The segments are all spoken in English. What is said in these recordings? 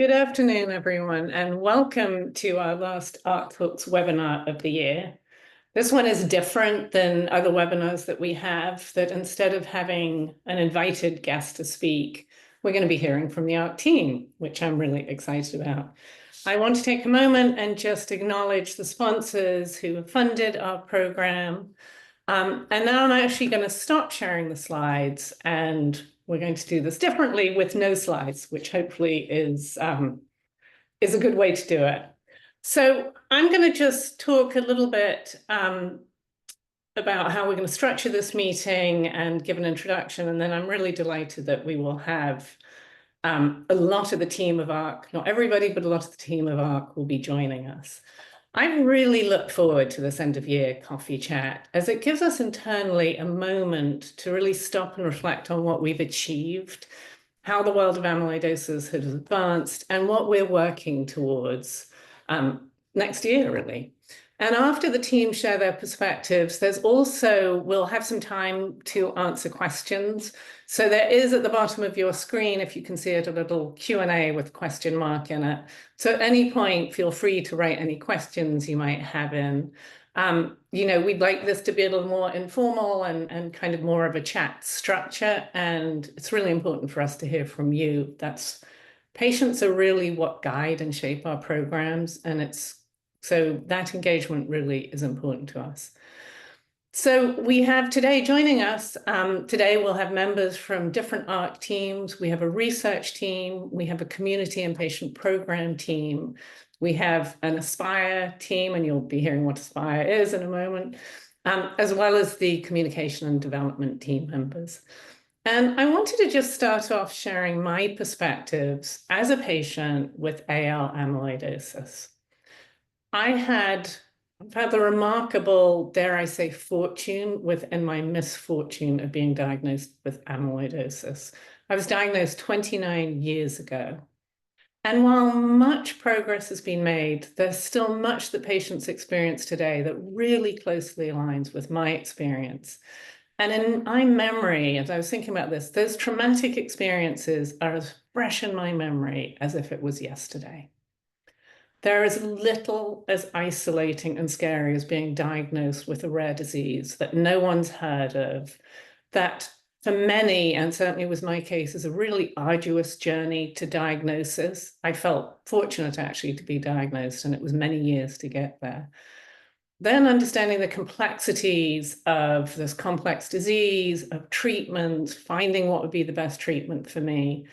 Good afternoon, everyone, and welcome to our last ARC Talks webinar of the year. This one is different than other webinars that we have, that instead of having an invited guest to speak, we're going to be hearing from the ARC team, which I'm really excited about. I want to take a moment and just acknowledge the sponsors who have funded our program. And now I'm actually going to stop sharing the slides, and we're going to do this differently with no slides, which hopefully is a good way to do it. So I'm going to just talk a little bit about how we're going to structure this meeting and give an introduction. And then I'm really delighted that we will have a lot of the team of ARC, not everybody, but a lot of the team of ARC will be joining us. I really look forward to this end of year coffee chat, as it gives us internally a moment to really stop and reflect on what we've achieved, how the world of amyloidosis has advanced, and what we're working towards next year, really. And after the team share their perspectives, we'll have some time to answer questions. So there is at the bottom of your screen, if you can see it, a little Q&A with question mark in it. So at any point, feel free to write any questions you might have in. We'd like this to be a little more informal and kind of more of a chat structure. And it's really important for us to hear from you. Patients are really what guide and shape our programs. So that engagement really is important to us. So we have today joining us, today we'll have members from different ARC teams. We have a research team, we have a community and patient program team, we have an Aspire team, and you'll be hearing what Aspire is in a moment, as well as the communication and development team members. And I wanted to just start off sharing my perspectives as a patient with AL amyloidosis. I've had the remarkable, dare I say, fortune within my misfortune of being diagnosed with amyloidosis. I was diagnosed 29 years ago. And while much progress has been made, there's still much that patients experience today that really closely aligns with my experience. And in my memory, as I was thinking about this, those traumatic experiences are as fresh in my memory as if it was yesterday. There is little as isolating and scary as being diagnosed with a rare disease that no one's heard of, that for many, and certainly was my case, is a really arduous journey to diagnosis. I felt fortunate actually to be diagnosed, and it was many years to get there. Then understanding the complexities of this complex disease, of treatment, finding what would be the best treatment for me,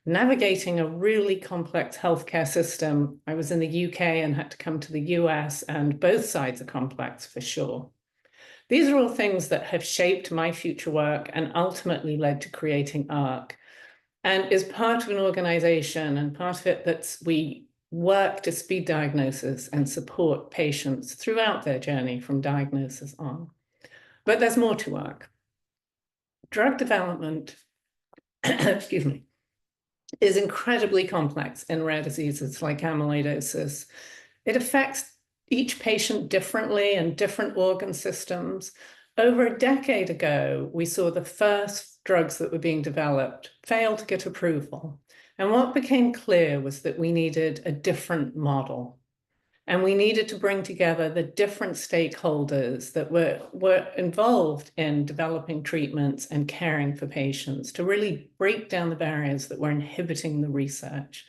navigating a really complex healthcare system. I was in the UK and had to come to the US, and both sides are complex for sure. These are all things that have shaped my future work and ultimately led to creating ARC, and is part of an organization, and part of it that we work to speed diagnosis and support patients throughout their journey from diagnosis on. But there's more to ARC. Drug development, excuse me, is incredibly complex in rare diseases like amyloidosis. It affects each patient differently and different organ systems. Over a decade ago, we saw the first drugs that were being developed fail to get approval. And what became clear was that we needed a different model. And we needed to bring together the different stakeholders that were involved in developing treatments and caring for patients to really break down the barriers that were inhibiting the research.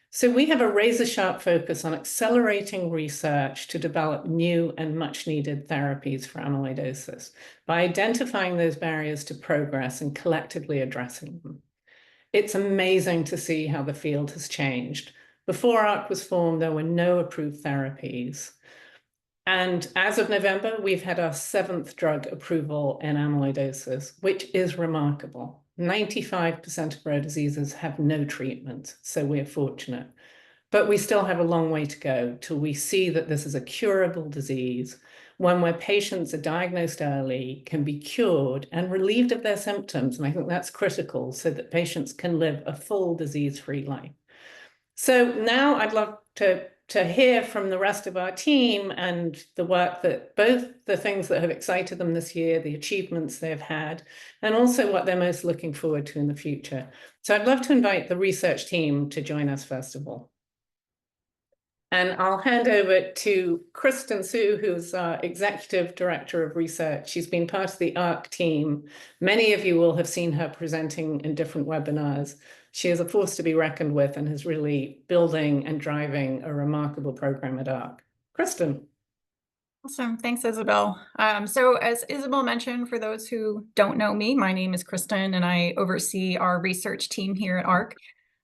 So we have a razor-sharp focus on accelerating research to develop new and much-needed therapies for amyloidosis by identifying those barriers to progress and collectively addressing them. It's amazing to see how the field has changed. Before ARC was formed, there were no approved therapies. And as of November, we've had our 7th drug approval in amyloidosis, which is remarkable. 95% of rare diseases have no treatment, so we're fortunate. But we still have a long way to go till we see that this is a curable disease, one where patients are diagnosed early, can be cured and relieved of their symptoms. And I think that's critical so that patients can live a full disease-free life. So now I'd love to to hear from the rest of our team and the work that both the things that have excited them this year, the achievements they've had, and also what they're most looking forward to in the future. So I'd love to invite the research team to join us first of all. And I'll hand over to Kristen Su, who's our Executive Director of Research. She's been part of the ARC team. Many of you will have seen her presenting in different webinars. She is a force to be reckoned with and is really building and driving a remarkable program at ARC. Kristen. Awesome. Thanks, Isabel. So as Isabel mentioned, for those who don't know me, my name is Kristen and I oversee our research team here at ARC.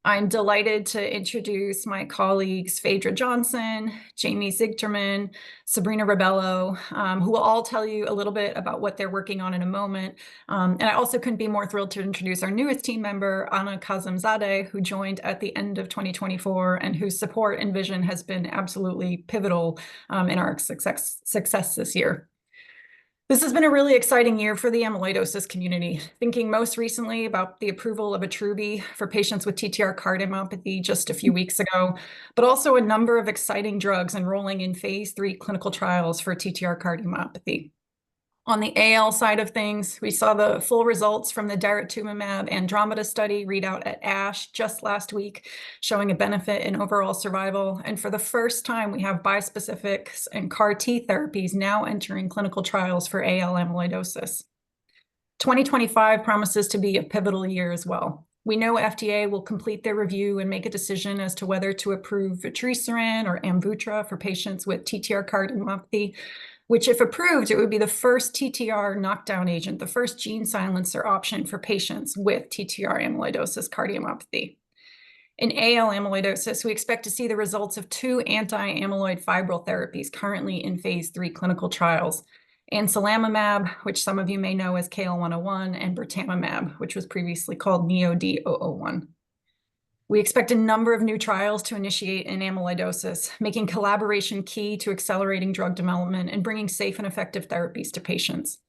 I'm delighted to introduce my colleagues, Phaedra Johnson, Jamie Ziegterman, Sabrina Rebello, who will all tell you a little bit about what they're working on in a moment. And I also couldn't be more thrilled to introduce our newest team member, Anna Kazemzadeh, who joined at the end of 2024 and whose support and vision has been absolutely pivotal in our success this year. This has been a really exciting year for the amyloidosis community, thinking most recently about the approval of Attruby for patients with TTR cardiomyopathy just a few weeks ago, but also a number of exciting drugs enrolling in phase 3 clinical trials for TTR cardiomyopathy. On the AL side of things, we saw the full results from the daratumumab Andromeda study readout at ASH just last week, showing a benefit in overall survival. And for the first time, we have bispecifics and CAR T therapies now entering clinical trials for AL amyloidosis. 2025 promises to be a pivotal year as well. We know FDA will complete their review and make a decision as to whether to approve vutrisiran or Amvuttra for patients with TTR cardiomyopathy, which if approved, it would be the first TTR knockdown agent, the first gene silencer option for patients with TTR amyloidosis cardiomyopathy. In AL amyloidosis, we expect to see the results of 2 anti-amyloid fibril therapies currently in phase 3 clinical trials, anselamimab, which some of you may know as KL101, and bertamimab, which was previously called NEOD-001. We expect a number of new trials to initiate in amyloidosis, making collaboration key to accelerating drug development and bringing safe and effective therapies to patients.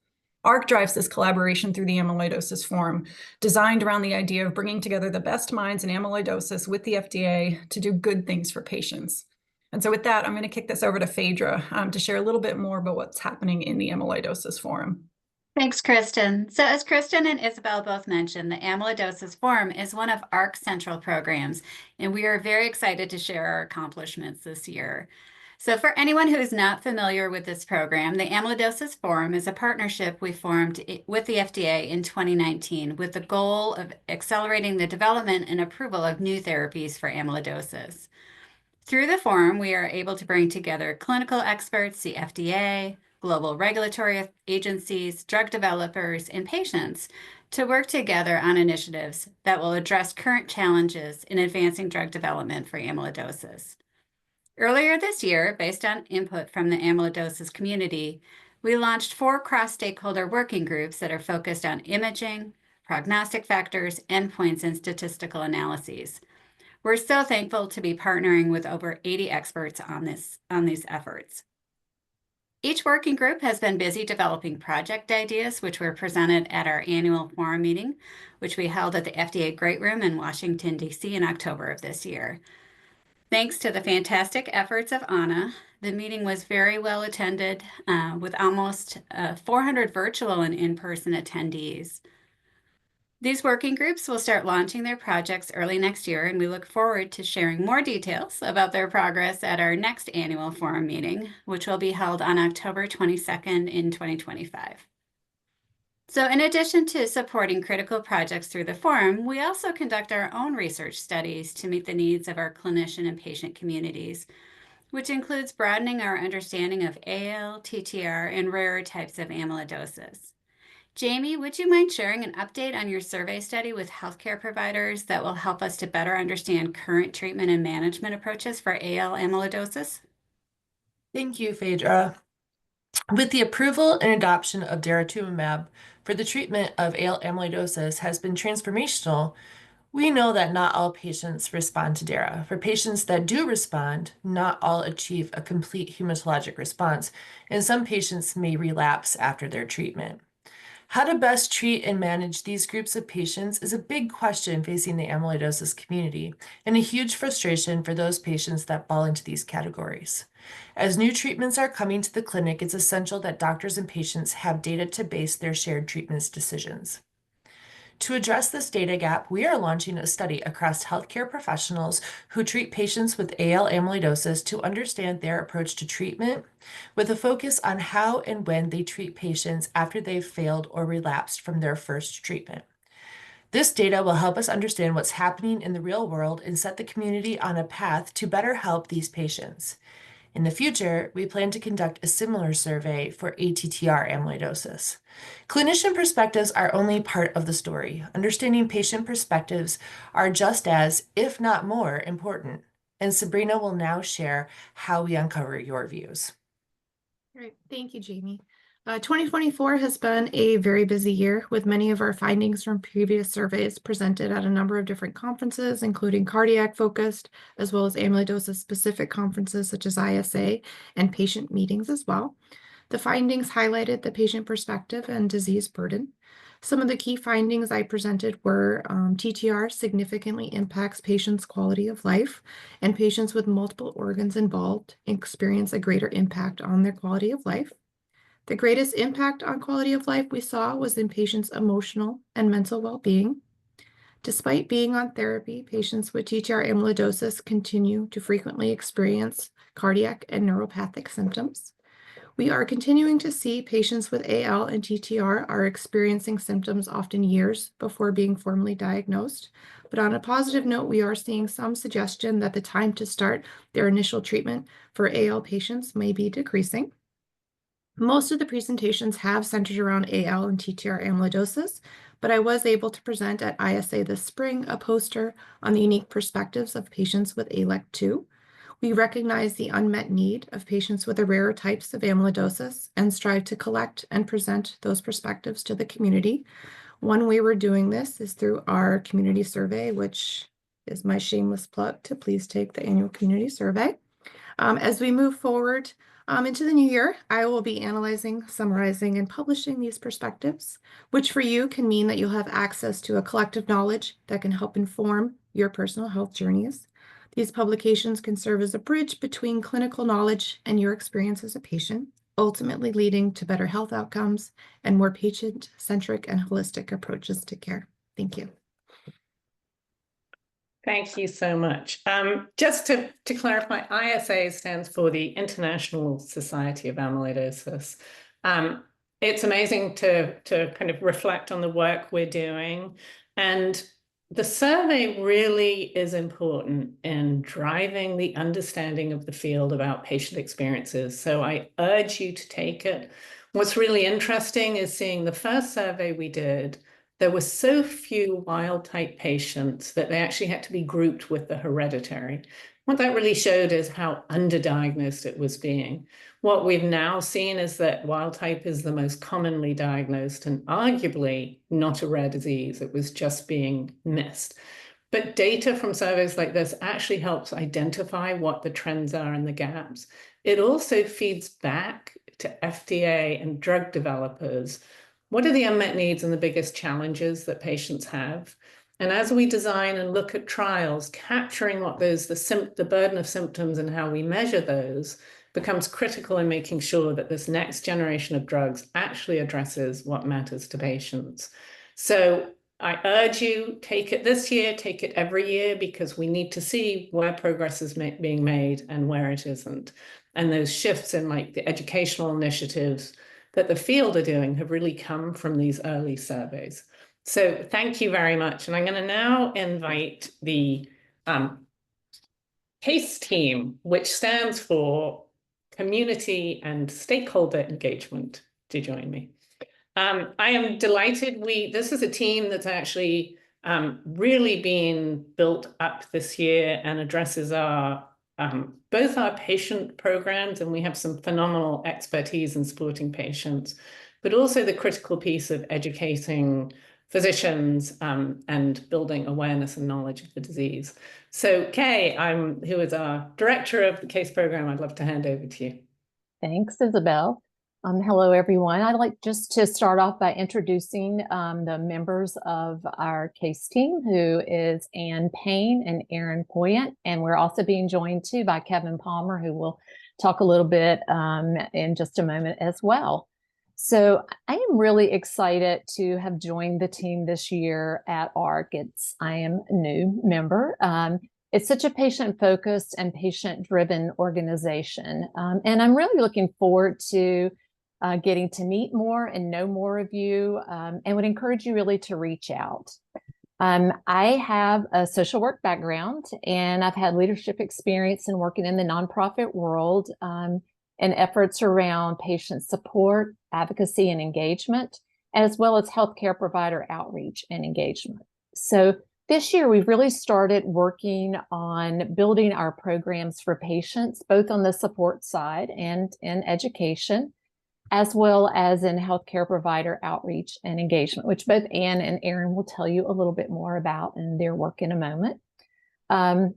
ARC drives this collaboration through the Amyloidosis Forum, designed around the idea of bringing together the best minds in amyloidosis with the FDA to do good things for patients. And so with that, I'm going to kick this over to Phaedra to share a little bit more about what's happening in the Amyloidosis Forum. Thanks, Kristen. So as Kristen and Isabel both mentioned, the Amyloidosis Forum is one of ARC's central programs, and we are very excited to share our accomplishments this year. So for anyone who is not familiar with this program, the Amyloidosis Forum is a partnership we formed with the FDA in 2019 with the goal of accelerating the development and approval of new therapies for amyloidosis. Through the forum, we are able to bring together clinical experts, the FDA, global regulatory agencies, drug developers, and patients to work together on initiatives that will address current challenges in advancing drug development for amyloidosis. Earlier this year, based on input from the amyloidosis community, we launched 4 cross-stakeholder working groups that are focused on imaging, prognostic factors, endpoints, and statistical analyses. We're so thankful to be partnering with over 80 experts on these efforts. Each working group has been busy developing project ideas, which were presented at our annual forum meeting, which we held at the FDA Great Room in Washington, D.C. in October of this year. Thanks to the fantastic efforts of Anna, the meeting was very well attended with almost 400 virtual and in-person attendees. These working groups will start launching their projects early next year, and we look forward to sharing more details about their progress at our next annual forum meeting, which will be held on October 22nd in 2025. So in addition to supporting critical projects through the forum, we also conduct our own research studies to meet the needs of our clinician and patient communities, which includes broadening our understanding of AL, TTR, and rarer types of amyloidosis. Jamie, would you mind sharing an update on your survey study with healthcare providers that will help us to better understand current treatment and management approaches for AL amyloidosis? Thank you, Phaedra. With the approval and adoption of daratumumab for the treatment of AL amyloidosis has been transformational, we know that not all patients respond to DARA. For patients that do respond, not all achieve a complete hematologic response, and some patients may relapse after their treatment. How to best treat and manage these groups of patients is a big question facing the amyloidosis community and a huge frustration for those patients that fall into these categories. As new treatments are coming to the clinic, it's essential that doctors and patients have data to base their shared treatments decisions. To address this data gap, we are launching a study across healthcare professionals who treat patients with AL amyloidosis to understand their approach to treatment, with a focus on how and when they treat patients after they've failed or relapsed from their first treatment. This data will help us understand what's happening in the real world and set the community on a path to better help these patients. In the future, we plan to conduct a similar survey for ATTR amyloidosis. Clinician perspectives are only part of the story. Understanding patient perspectives are just as, if not more, important. And Sabrina will now share how we uncover your views. Great. Thank you, Jamie. 2024 has been a very busy year with many of our findings from previous surveys presented at a number of different conferences, including cardiac focused, as well as amyloidosis specific conferences such as ISA and patient meetings as well. The findings highlighted the patient perspective and disease burden. Some of the key findings I presented were TTR significantly impacts patients' quality of life, and patients with multiple organs involved experience a greater impact on their quality of life. The greatest impact on quality of life we saw was in patients' emotional and mental well-being. Despite being on therapy, patients with TTR amyloidosis continue to frequently experience cardiac and neuropathic symptoms. We are continuing to see patients with AL and TTR are experiencing symptoms often years before being formally diagnosed. But on a positive note, we are seeing some suggestion that the time to start their initial treatment for AL patients may be decreasing. Most of the presentations have centered around AL and TTR amyloidosis, but I was able to present at ISA this spring a poster on the unique perspectives of patients with ALEC2. We recognize the unmet need of patients with the rarer types of amyloidosis and strive to collect and present those perspectives to the community. One way we're doing this is through our community survey, which is my shameless plug to please take the annual community survey. As we move forward into the new year, I will be analyzing, summarizing, and publishing these perspectives, which for you can mean that you'll have access to a collective knowledge that can help inform your personal health journeys. These publications can serve as a bridge between clinical knowledge and your experience as a patient, ultimately leading to better health outcomes and more patient-centric and holistic approaches to care. Thank you. Thank you so much. Just to clarify, ISA stands for the International Society of Amyloidosis. It's amazing to kind of reflect on the work we're doing. And the survey really is important in driving the understanding of the field about patient experiences. So I urge you to take it. What's really interesting is seeing the first survey we did, there were so few wild-type patients that they actually had to be grouped with the hereditary. What that really showed is how underdiagnosed it was being. What we've now seen is that wild-type is the most commonly diagnosed and arguably not a rare disease. It was just being missed. But data from surveys like this actually helps identify what the trends are and the gaps. It also feeds back to FDA and drug developers. What are the unmet needs and the biggest challenges that patients have? And as we design and look at trials, capturing what the burden of symptoms and how we measure those becomes critical in making sure that this next generation of drugs actually addresses what matters to patients. So I urge you, take it this year, take it every year, because we need to see where progress is being made and where it isn't. And those shifts in like the educational initiatives that the field are doing have really come from these early surveys. So thank you very much. And I'm going to now invite the CASE team, which stands for Community and Stakeholder Engagement, to join me. I am delighted. This is a team that's actually really been built up this year and addresses both our patient programs, and we have some phenomenal expertise in supporting patients, but also the critical piece of educating physicians and building awareness and knowledge of the disease. So Kay, who is our director of the CASE program, I'd love to hand over to you. Thanks, Isabel. Hello, everyone. I'd like just to start off by introducing the members of our case team, who is Ann Payne and Erin Poyant. And we're also being joined too by Kevin Palmer, who will talk a little bit in just a moment as well. So I am really excited to have joined the team this year at ARC. I am a new member. It's such a patient-focused and patient-driven organization. And I'm really looking forward to getting to meet more and know more of you, and would encourage you really to reach out. I have a social work background, and I've had leadership experience in working in the nonprofit world in efforts around patient support, advocacy, and engagement, as well as healthcare provider outreach and engagement. So this year, we've really started working on building our programs for patients, both on the support side and in education, as well as in healthcare provider outreach and engagement, which both Ann and Erin will tell you a little bit more about in their work in a moment. And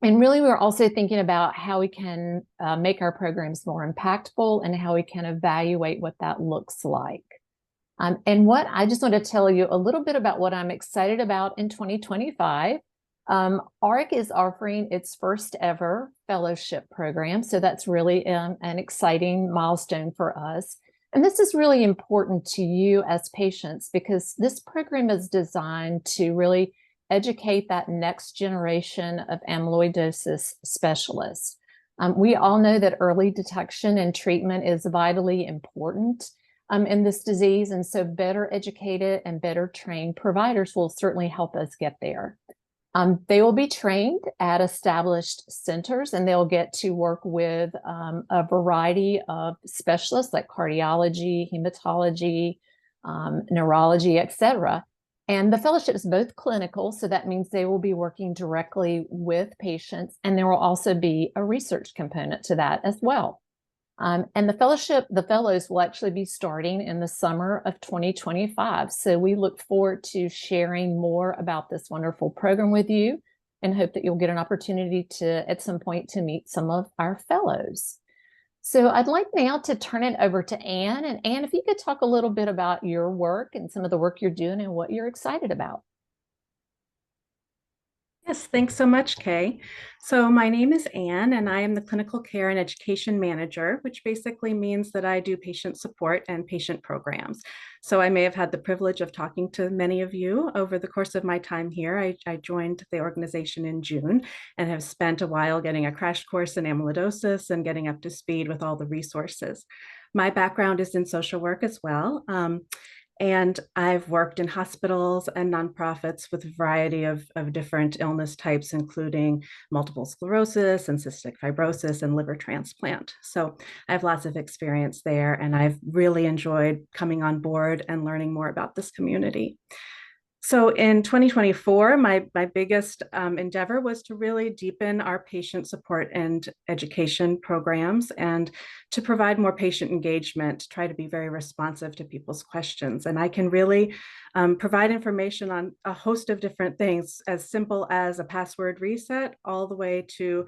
really, we're also thinking about how we can make our programs more impactful and how we can evaluate what that looks like. And what I just want to tell you a little bit about what I'm excited about in 2025. ARC is offering its first ever fellowship program. So that's really an exciting milestone for us. And this is really important to you as patients, because this program is designed to really educate that next generation of amyloidosis specialists. We all know that early detection and treatment is vitally important in this disease. And so better educated and better trained providers will certainly help us get there. They will be trained at established centers, and they'll get to work with a variety of specialists like cardiology, hematology, neurology, et cetera. And the fellowship is both clinical, so that means they will be working directly with patients, and there will also be a research component to that as well. And the fellows will actually be starting in the summer of 2025. So we look forward to sharing more about this wonderful program with you, and hope that you'll get an opportunity to, at some point, to meet some of our fellows. So I'd like now to turn it over to Ann. And Ann, if you could talk a little bit about your work and some of the work you're doing and what you're excited about. Yes, thanks so much, Kay. So my name is Ann, and I am the Clinical Care and Education Manager, which basically means that I do patient support and patient programs. So I may have had the privilege of talking to many of you over the course of my time here. I joined the organization in June and have spent a while getting a crash course in amyloidosis and getting up to speed with all the resources. My background is in social work as well. And I've worked in hospitals and nonprofits with a variety of different illness types, including multiple sclerosis and cystic fibrosis and liver transplant. So I have lots of experience there, and I've really enjoyed coming on board and learning more about this community. So in 2024, my biggest endeavor was to really deepen our patient support and education programs, and to provide more patient engagement, try to be very responsive to people's questions. And I can really provide information on a host of different things, as simple as a password reset, all the way to,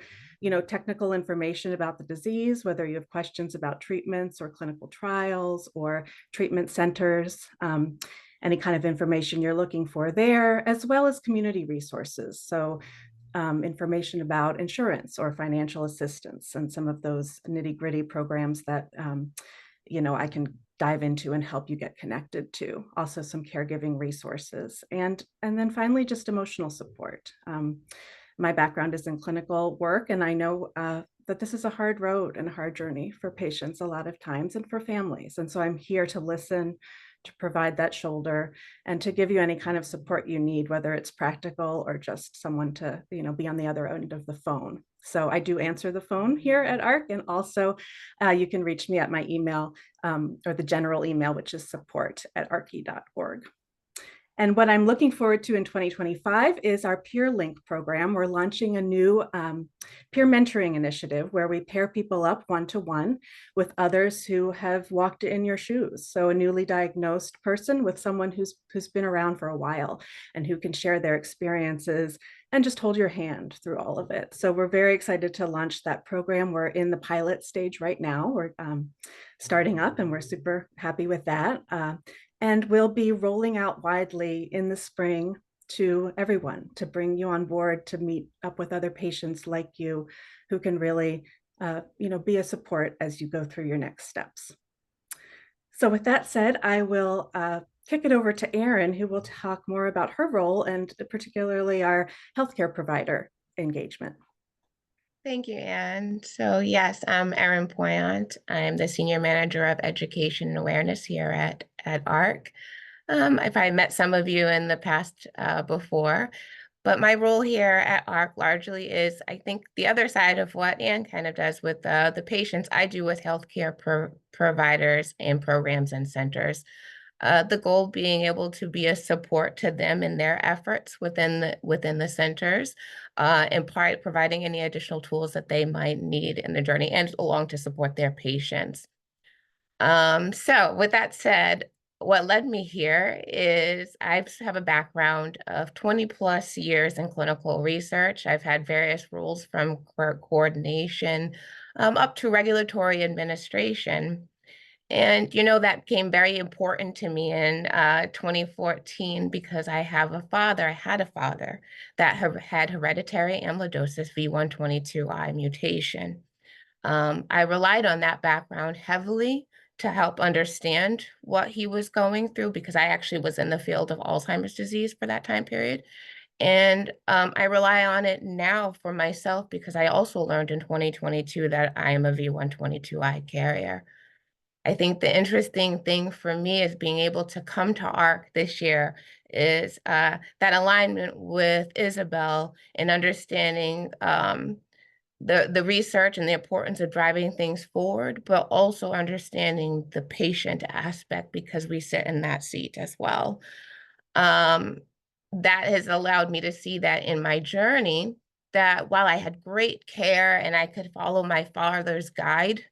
technical information about the disease, whether you have questions about treatments or clinical trials or treatment centers. Any kind of information you're looking for there, as well as community resources. So information about insurance or financial assistance, and some of those nitty-gritty programs that I can dive into and help you get connected to. Also some caregiving resources. And then finally, just emotional support. My background is in clinical work, and I know that this is a hard road and a hard journey for patients a lot of times, and for families. And so I'm here to listen, to provide that shoulder, and to give you any kind of support you need, whether it's practical or just someone to, be on the other end of the phone. So I do answer the phone here at ARC, and also you can reach me at my email, or the general email, which is support@arci.org. And what I'm looking forward to in 2025 is our Peer Link program. We're launching a new peer mentoring initiative where we pair people up one-to-one with others who have walked in your shoes. So a newly diagnosed person with someone who's been around for a while and who can share their experiences and just hold your hand through all of it. So we're very excited to launch that program. We're in the pilot stage right now. We're starting up and we're super happy with that. And we'll be rolling out widely in the spring to everyone to bring you on board to meet up with other patients like you who can really be a support as you go through your next steps. So with that said, I will kick it over to Erin, who will talk more about her role and particularly our healthcare provider engagement. Thank you, Anne. So yes, I'm Erin Poyant. I'm the Senior Manager of Education and Awareness here at ARC. I've probably met some of you in the past before, but my role here at ARC largely is, I think, the other side of what Anne kind of does with the patients. I do with healthcare providers and programs and centers. The goal being able to be a support to them in their efforts within the centers, and providing any additional tools that they might need in the journey and along to support their patients. So with that said, what led me here is I have a background of 20 plus years in clinical research. I've had various roles from coordination up to regulatory administration. And, that became very important to me in 2014 because I had a father that had hereditary amyloidosis V122I mutation. I relied on that background heavily to help understand what he was going through because I actually was in the field of Alzheimer's disease for that time period. And I rely on it now for myself because I also learned in 2022 that I am a V122I carrier. I think the interesting thing for me is being able to come to ARC this year is that alignment with Isabel in understanding the research and the importance of driving things forward, but also understanding the patient aspect because we sit in that seat as well. That has allowed me to see that in my journey, that while I had great care and I could follow my father's guide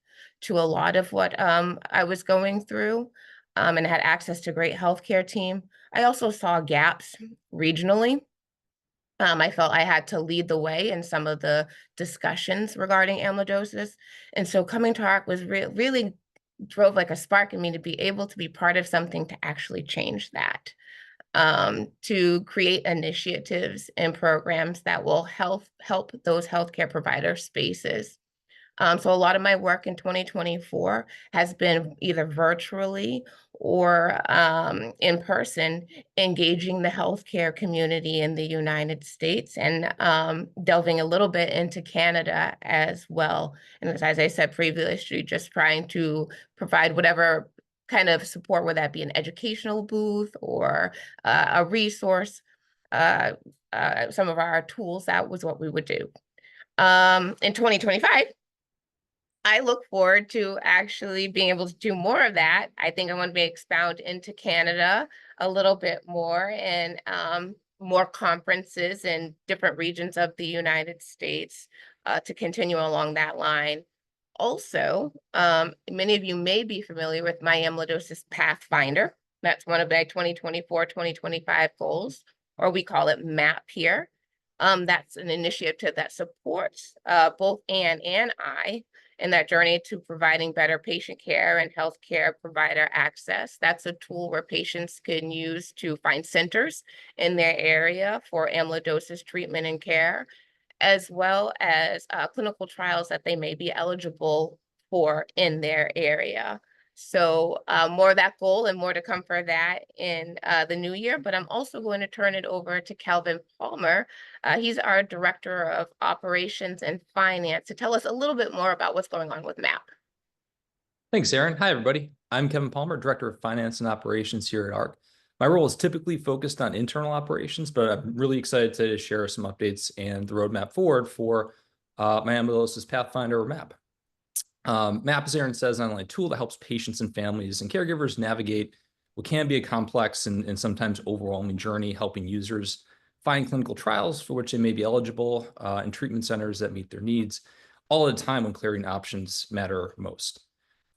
to a lot of what I was going through and had access to a great healthcare team, I also saw gaps regionally. I felt I had to lead the way in some of the discussions regarding amyloidosis. And so coming to ARC was really drove like a spark in me to be able to be part of something to actually change that, to create initiatives and programs that will help those healthcare provider spaces. So a lot of my work in 2024 has been either virtually or in person, engaging the healthcare community in the United States and delving a little bit into Canada as well. And as I said previously, just trying to provide whatever kind of support, whether that be an educational booth or a resource, some of our tools, that was what we would do. In 2025, I look forward to actually being able to do more of that. I think I want to be expound into Canada a little bit more and more conferences in different regions of the United States to continue along that line. Also, many of you may be familiar with my Amyloidosis Pathfinder. That's one of my 2024-2025 goals, or we call it MAP here. That's an initiative that supports both Anne and I in that journey to providing better patient care and healthcare provider access. That's a tool where patients can use to find centers in their area for amyloidosis treatment and care, as well as clinical trials that they may be eligible for in their area. So more of that goal and more to come for that in the new year, but I'm also going to turn it over to Kelvin Palmer. He's our Director of Operations and Finance to tell us a little bit more about what's going on with MAP. Thanks, Erin. Hi, everybody. I'm Kevin Palmer, Director of Finance and Operations here at ARC. My role is typically focused on internal operations, but I'm really excited to share some updates and the roadmap forward for my Amyloidosis Pathfinder, or MAP. MAP, as Erin says, is not only a tool that helps patients and families and caregivers navigate what can be a complex and sometimes overwhelming journey helping users find clinical trials for which they may be eligible and treatment centers that meet their needs, all at a time when clearing options matter most.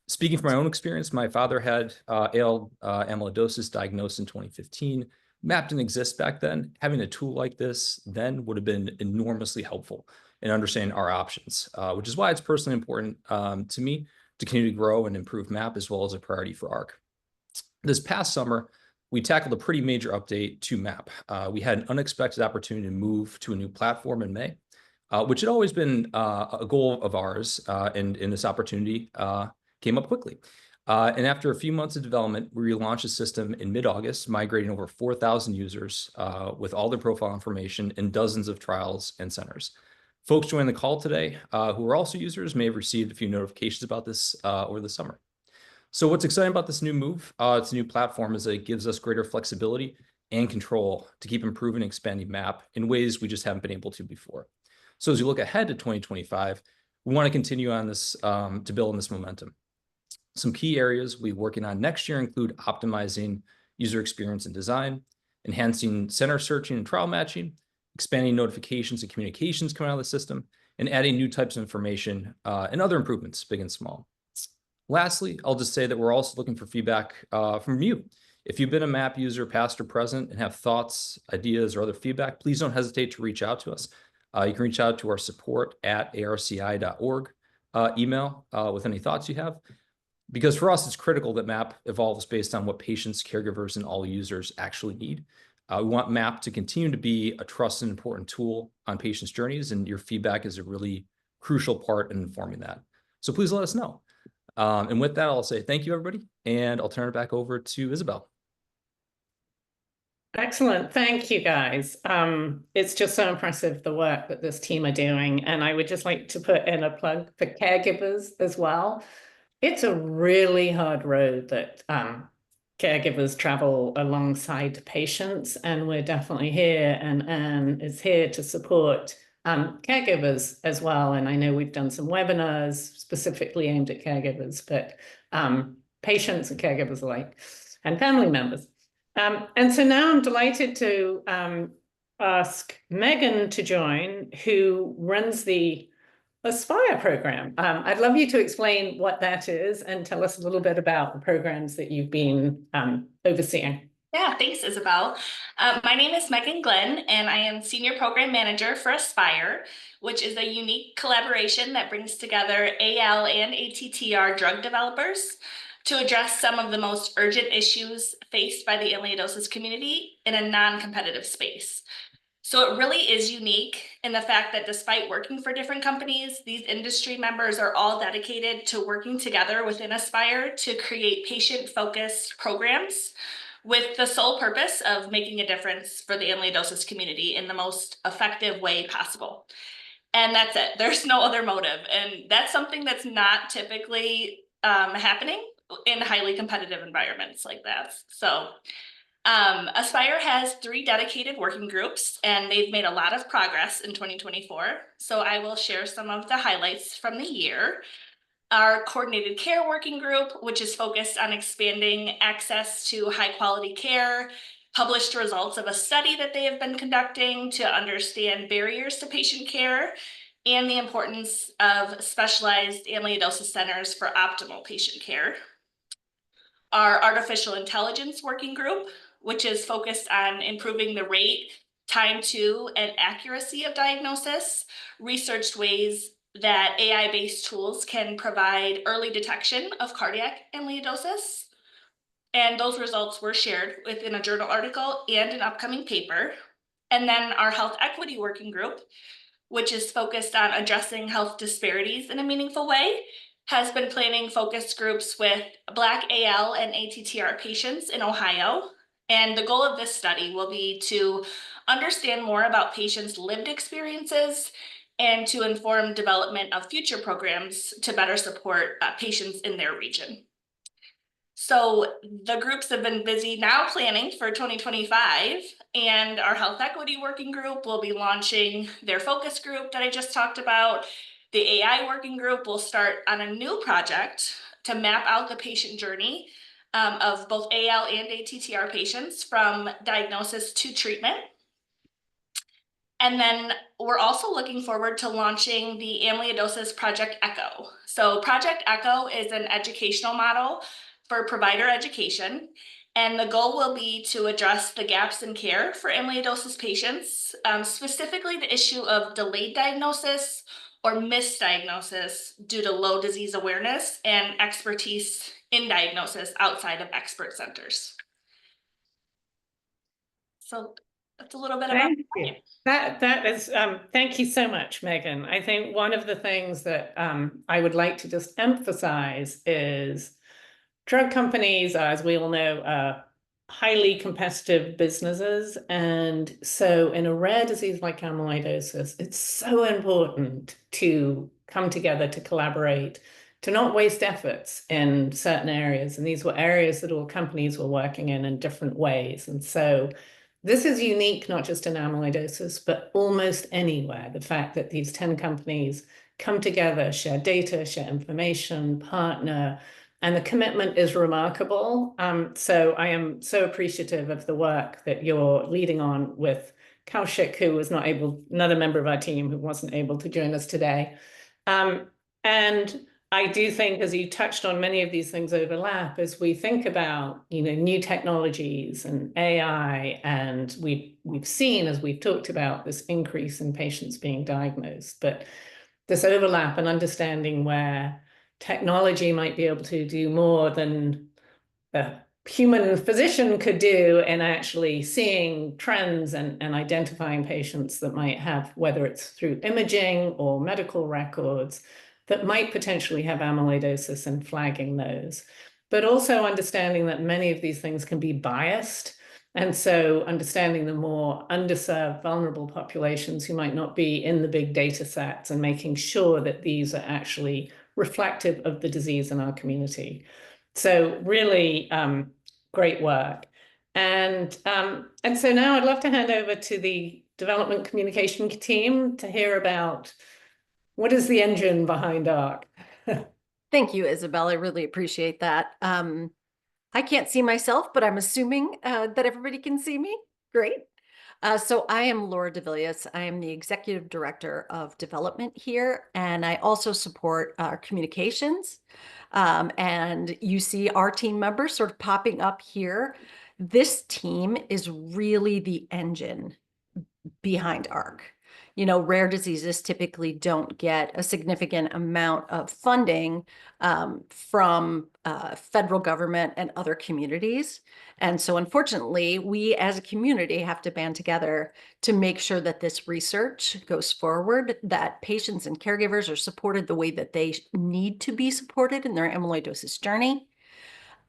Speaking from my own experience, my father had AL amyloidosis diagnosed in 2015. MAP didn't exist back then. Having a tool like this then would have been enormously helpful in understanding our options, which is why it's personally important to me to continue to grow and improve MAP as well as a priority for ARC. This past summer, we tackled a pretty major update to MAP. We had an unexpected opportunity to move to a new platform in May, which had always been a goal of ours, and this opportunity came up quickly. And after a few months of development, we relaunched the system in mid-August, migrating over 4,000 users with all their profile information in dozens of trials and centers. Folks joining the call today who are also users may have received a few notifications about this over the summer. So what's exciting about this new move, it's a new platform, is that it gives us greater flexibility and control to keep improving and expanding MAP in ways we just haven't been able to before. So as we look ahead to 2025, we want to continue on this to build on this momentum. Some key areas we'll be working on next year include optimizing user experience and design, enhancing center searching and trial matching, expanding notifications and communications coming out of the system, and adding new types of information and other improvements, big and small. Lastly, I'll just say that we're also looking for feedback from you. If you've been a MAP user, past or present, and have thoughts, ideas, or other feedback, please don't hesitate to reach out to us. You can reach out to our support@arci.org email with any thoughts you have. Because for us, it's critical that MAP evolves based on what patients, caregivers, and all users actually need. We want MAP to continue to be a trusted and important tool on patients' journeys, and your feedback is a really crucial part in informing that. So please let us know. And with that, I'll say thank you, everybody, and I'll turn it back over to Isabel. Excellent. Thank you, guys. It's just so impressive, the work that this team are doing. And I would just like to put in a plug for caregivers as well. It's a really hard road that caregivers travel alongside patients, and we're definitely here, and Anne is here to support caregivers as well. And I know we've done some webinars specifically aimed at caregivers, but patients and caregivers alike, and family members. And so now I'm delighted to ask Megan to join, who runs the Aspire program. I'd love you to explain what that is and tell us a little bit about the programs that you've been overseeing. Yeah, thanks, Isabel. My name is Megan Glenn, and I am Senior Program Manager for Aspire, which is a unique collaboration that brings together AL and ATTR drug developers to address some of the most urgent issues faced by the amyloidosis community in a non-competitive space. So it really is unique in the fact that despite working for different companies, these industry members are all dedicated to working together within Aspire to create patient-focused programs with the sole purpose of making a difference for the amyloidosis community in the most effective way possible. And that's it. There's no other motive. And that's something that's not typically happening in highly competitive environments like that. So Aspire has 3 dedicated working groups, and they've made a lot of progress in 2024. So I will share some of the highlights from the year. Our coordinated care working group, which is focused on expanding access to high quality care, published results of a study that they have been conducting to understand barriers to patient care and the importance of specialized amyloidosis centers for optimal patient care. Our artificial intelligence working group, which is focused on improving the rate, time to, and accuracy of diagnosis, researched ways that AI-based tools can provide early detection of cardiac amyloidosis. And those results were shared within a journal article and an upcoming paper. And then our health equity working group, which is focused on addressing health disparities in a meaningful way, has been planning focus groups with Black AL and ATTR patients in Ohio. And the goal of this study will be to understand more about patients' lived experiences and to inform development of future programs to better support patients in their region. So the groups have been busy now planning for 2025, and our health equity working group will be launching their focus group that I just talked about. The AI working group will start on a new project to map out the patient journey of both AL and ATTR patients from diagnosis to treatment. And then we're also looking forward to launching the Amyloidosis Project ECHO. So Project ECHO is an educational model for provider education. And the goal will be to address the gaps in care for amyloidosis patients, specifically the issue of delayed diagnosis or misdiagnosis due to low disease awareness and expertise in diagnosis outside of expert centers. So that's a little bit about Thank you. That is thank you so much, Megan. I think one of the things that I would like to just emphasize is drug companies, as we all know, are highly competitive businesses. And so in a rare disease like amyloidosis, it's so important to come together, to collaborate, to not waste efforts in certain areas. And these were areas that all companies were working in different ways. And so this is unique, not just in amyloidosis, but almost anywhere. The fact that these 10 companies come together, share data, share information, partner, and the commitment is remarkable. So I am so appreciative of the work that you're leading on with Kaushik, who was not able, another member of our team who wasn't able to join us today. And I do think, as you touched on, many of these things overlap as we think about, new technologies and AI, and we've seen, as we've talked about, this increase in patients being diagnosed, but this overlap and understanding where technology might be able to do more than a human physician could do in actually seeing trends and identifying patients that might have, whether it's through imaging or medical records, that might potentially have amyloidosis and flagging those. But also understanding that many of these things can be biased. And so understanding the more underserved, vulnerable populations who might not be in the big data sets and making sure that these are actually reflective of the disease in our community. So really great work. And so now I'd love to hand over to the development communication team to hear about what is the engine behind ARC. Thank you, Isabel. I really appreciate that. I can't see myself, but I'm assuming that everybody can see me. Great. So I am Laura DeVilliers. I am the Executive Director of Development here, and I also support our communications. And you see our team members sort of popping up here. This team is really the engine behind ARC. Rare diseases typically don't get a significant amount of funding from federal government and other communities. And so unfortunately, we as a community have to band together to make sure that this research goes forward, that patients and caregivers are supported the way that they need to be supported in their amyloidosis journey.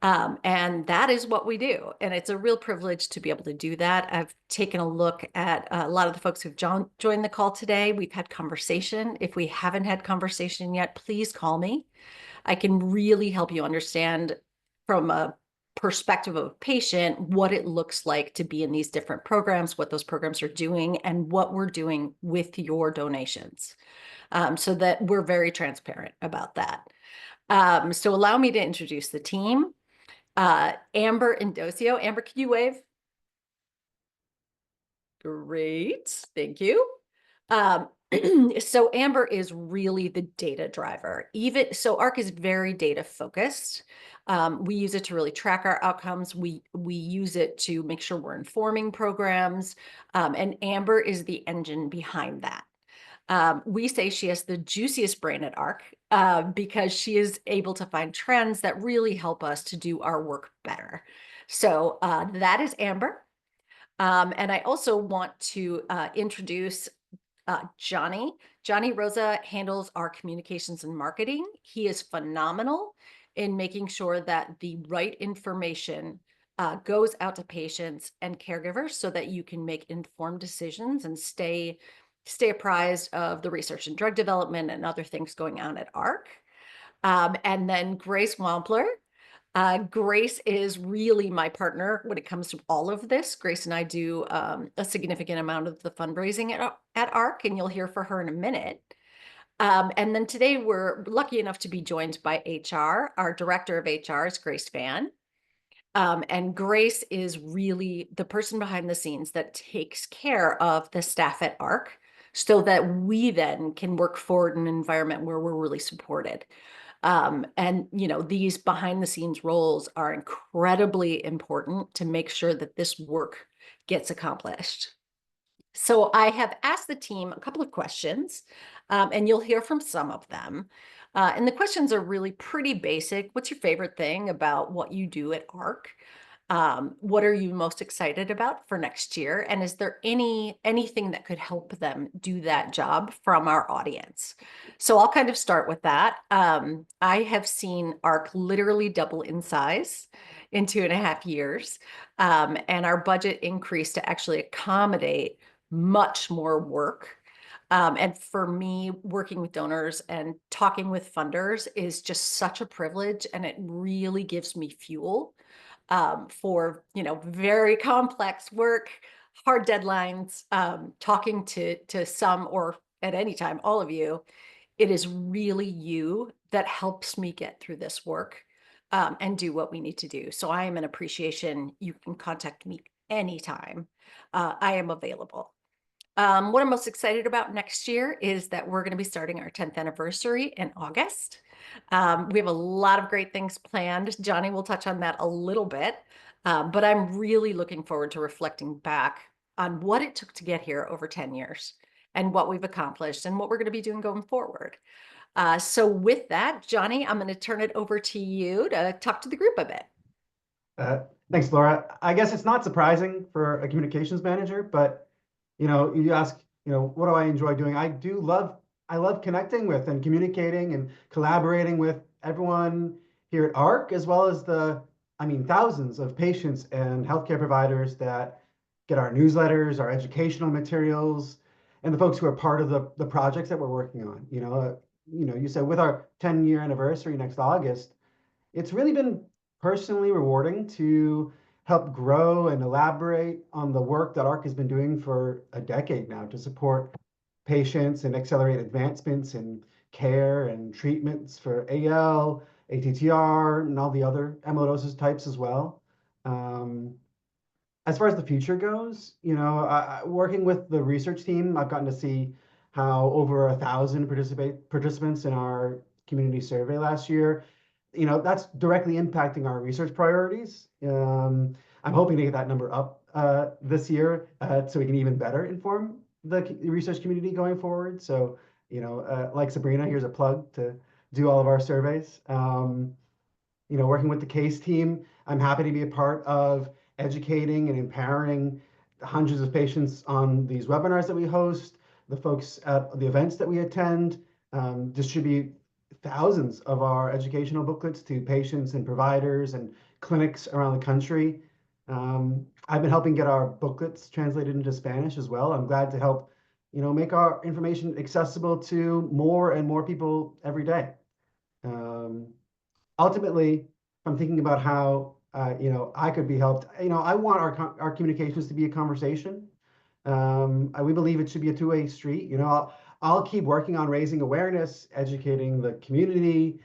And that is what we do. And it's a real privilege to be able to do that. I've taken a look at a lot of the folks who've joined the call today. We've had conversation. If we haven't had conversation yet, please call me. I can really help you understand from a perspective of a patient what it looks like to be in these different programs, what those programs are doing, and what we're doing with your donations, so that we're very transparent about that. So allow me to introduce the team. Amber Indosio. Amber, can you wave? Great, thank you. So Amber is really the data driver. So ARC is very data focused. We use it to really track our outcomes. We use it to make sure we're informing programs. And Amber is the engine behind that. We say she has the juiciest brain at ARC because she is able to find trends that really help us to do our work better. So that is Amber. And I also want to introduce Johnny. Johnny Rosa handles our communications and marketing. He is phenomenal in making sure that the right information goes out to patients and caregivers so that you can make informed decisions and stay apprised of the research and drug development and other things going on at ARC. And then Grace Wampler. Grace is really my partner when it comes to all of this. Grace and I do a significant amount of the fundraising at ARC, and you'll hear from her in a minute. And then today we're lucky enough to be joined by HR. Our director of HR is Grace Van. And Grace is really the person behind the scenes that takes care of the staff at ARC so that we then can work forward in an environment where we're really supported. And, you know, these behind the scenes roles are incredibly important to make sure that this work gets accomplished. So I have asked the team a couple of questions, and you'll hear from some of them. And the questions are really pretty basic. What's your favorite thing about what you do at ARC? What are you most excited about for next year? And is there anything that could help them do that job from our audience? So I'll kind of start with that. I have seen ARC literally double in size in 2.5 years. And our budget increased to actually accommodate much more work. And for me, working with donors and talking with funders is just such a privilege, and it really gives me fuel for, you know, very complex work, hard deadlines, talking to some, or at any time, all of you. It is really you that helps me get through this work and do what we need to do. So I am an appreciation. You can contact me anytime. I am available. What I'm most excited about next year is that we're going to be starting our 10th anniversary in August. We have a lot of great things planned. Johnny will touch on that a little bit, but I'm really looking forward to reflecting back on what it took to get here over 10 years and what we've accomplished and what we're going to be doing going forward. So with that, Johnny, I'm going to turn it over to you to talk to the group a bit. Thanks, Laura. I guess it's not surprising for a communications manager, but you know, you ask, you know, what do I enjoy doing? I love connecting with and communicating and collaborating with everyone here at ARC, as well as thousands of patients and healthcare providers that get our newsletters, our educational materials, and the folks who are part of the projects that we're working on. You said with our 10-year anniversary next August, it's really been personally rewarding to help grow and elaborate on the work that ARC has been doing for a decade now to support patients and accelerate advancements in care and treatments for AL, ATTR, and all the other amyloidosis types as well. As far as the future goes, working with the research team, I've gotten to see how over 1,000 participants in our community survey last year, that's directly impacting our research priorities. I'm hoping to get that number up this year so we can even better inform the research community going forward. So, like Sabrina, here's a plug to do all of our surveys. Working with the CASE team, I'm happy to be a part of educating and empowering hundreds of patients on these webinars that we host, the folks at the events that we attend, distribute thousands of our educational booklets to patients and providers and clinics around the country. I've been helping get our booklets translated into Spanish as well. I'm glad to help, make our information accessible to more and more people every day. Ultimately, I'm thinking about how, I could be helped. I want our communications to be a conversation. We believe it should be a two-way street. I'll keep working on raising awareness, educating the community,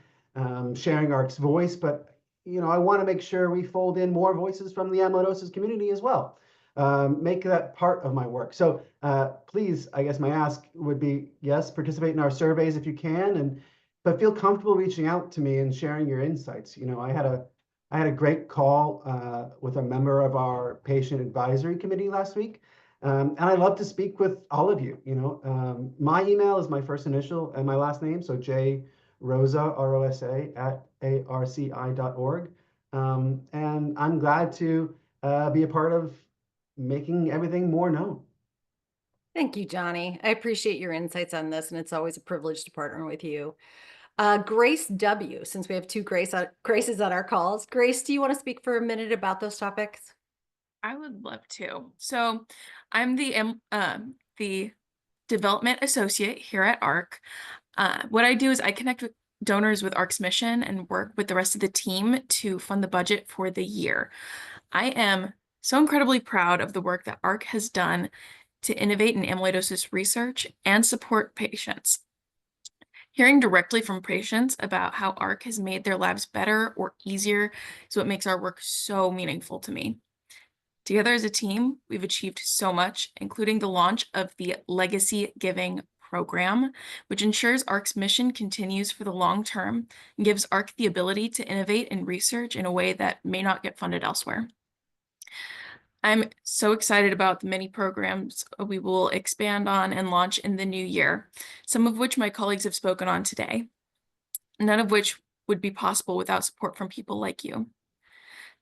sharing ARC's voice, but I want to make sure we fold in more voices from the amyloidosis community as well. Make that part of my work. So please, I guess my ask would be, yes, participate in our surveys if you can, but feel comfortable reaching out to me and sharing your insights. I had a great call with a member of our patient advisory committee last week. And I love to speak with all of you. My email is my first initial and my last name, so J Rosa, ROSA @arci.org. And I'm glad to be a part of making everything more known. Thank you, Johnny. I appreciate your insights on this, and it's always a privilege to partner with you. Grace W., since we have two Graces on our calls. Grace, do you want to speak for a minute about those topics? I would love to. So I'm the development associate here at ARC. What I do is I connect with donors with ARC's mission and work with the rest of the team to fund the budget for the year. I am so incredibly proud of the work that ARC has done to innovate in amyloidosis research and support patients. Hearing directly from patients about how ARC has made their lives better or easier is what makes our work so meaningful to me. Together as a team, we've achieved so much, including the launch of the Legacy Giving program, which ensures ARC's mission continues for the long term and gives ARC the ability to innovate and research in a way that may not get funded elsewhere. I'm so excited about the many programs we will expand on and launch in the new year, some of which my colleagues have spoken on today, none of which would be possible without support from people like you.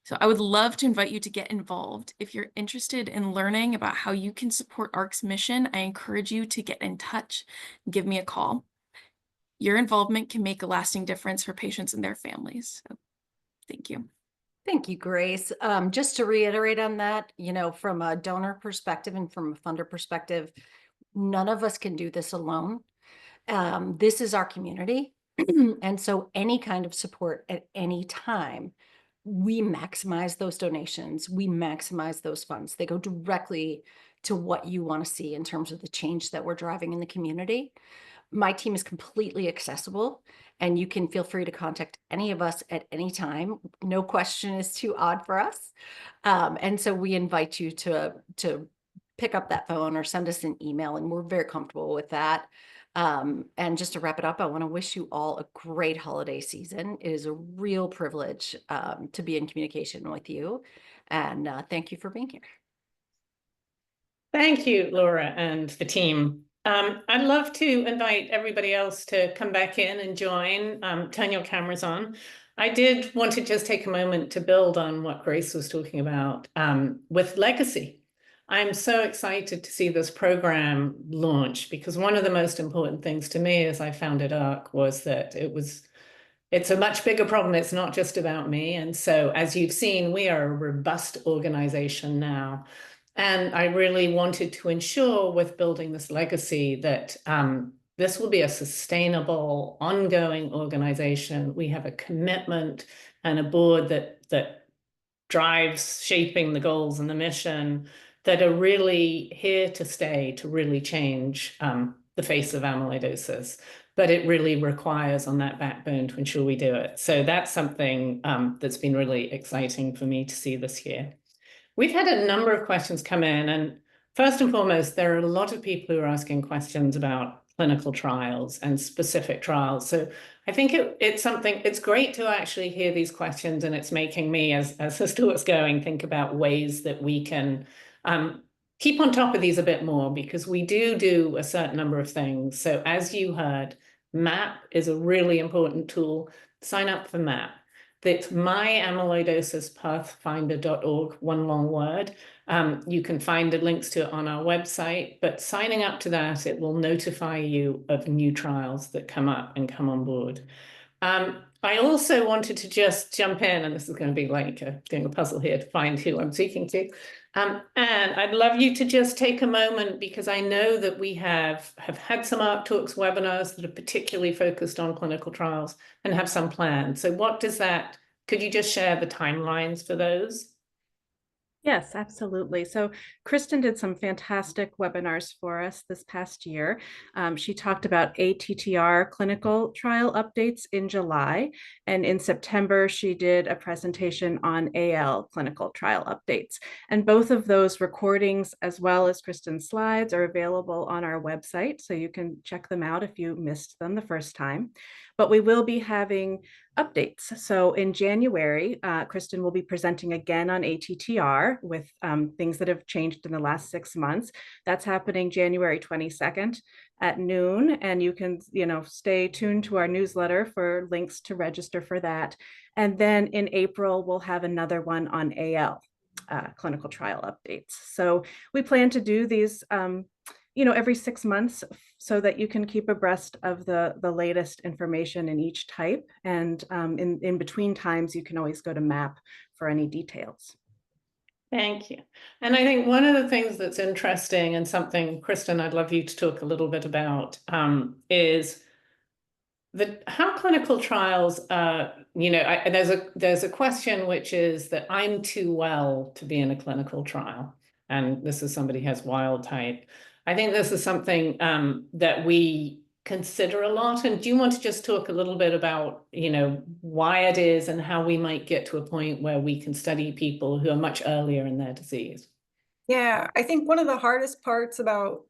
So I would love to invite you to get involved. If you're interested in learning about how you can support ARC's mission, I encourage you to get in touch and give me a call. Your involvement can make a lasting difference for patients and their families. So, thank you. Thank you, Grace. Just to reiterate on that, from a donor perspective and from a funder perspective, none of us can do this alone. This is our community. And so any kind of support at any time, we maximize those donations, we maximize those funds. They go directly to what you want to see in terms of the change that we're driving in the community. My team is completely accessible, and you can feel free to contact any of us at any time. No question is too odd for us. And so we invite you to pick up that phone or send us an email, and we're very comfortable with that. And just to wrap it up, I want to wish you all a great holiday season. It is a real privilege to be in communication with you. And thank you for being here. Thank you, Laura and the team. I'd love to invite everybody else to come back in and join, turn your cameras on. I did want to just take a moment to build on what Grace was talking about with Legacy. I'm so excited to see this program launch, because one of the most important things to me as I founded ARC was that it's a much bigger problem. It's not just about me. And so as you've seen, we are a robust organization now. And I really wanted to ensure with building this legacy that this will be a sustainable, ongoing organization. We have a commitment and a board that drives shaping the goals and the mission that are really here to stay, to really change the face of amyloidosis. But it really requires on that backbone to ensure we do it. So that's something that's been really exciting for me to see this year. We've had a number of questions come in, and first and foremost, there are a lot of people who are asking questions about clinical trials and specific trials. So I think it's great to actually hear these questions, and it's making me, as this talk's going, think about ways that we can keep on top of these a bit more, because we do a certain number of things. So as you heard, MAP is a really important tool. Sign up for MAP. That's myamyloidosispathfinder.org, one long word. You can find the links to it on our website, but signing up to that, it will notify you of new trials that come up and come on board. I also wanted to just jump in, and this is going to be like doing a puzzle here to find who I'm speaking to. And I'd love you to just take a moment, because I know that we have had some ARC Talks webinars that are particularly focused on clinical trials and have some plans. So could you just share the timelines for those? Yes, absolutely. So Kristen did some fantastic webinars for us this past year. She talked about ATTR clinical trial updates in July, and in September, she did a presentation on AL clinical trial updates. And both of those recordings, as well as Kristen's slides, are available on our website, so you can check them out if you missed them the first time. But we will be having updates. So in January, Kristen will be presenting again on ATTR with things that have changed in the last 6 months. That's happening January 22nd at noon. And you can, stay tuned to our newsletter for links to register for that. And then in April, we'll have another one on AL clinical trial updates. So we plan to do these every 6 months, so that you can keep abreast of the latest information in each type. And in between times, you can always go to MAP for any details. Thank you. And I think one of the things that's interesting, and something, Kristen, I'd love you to talk a little bit about, is how clinical trials, there's a question which is that I'm too well to be in a clinical trial, and this is somebody who has wild type. I think this is something that we consider a lot. And do you want to just talk a little bit about, why it is and how we might get to a point where we can study people who are much earlier in their disease? Yeah, I think one of the hardest parts about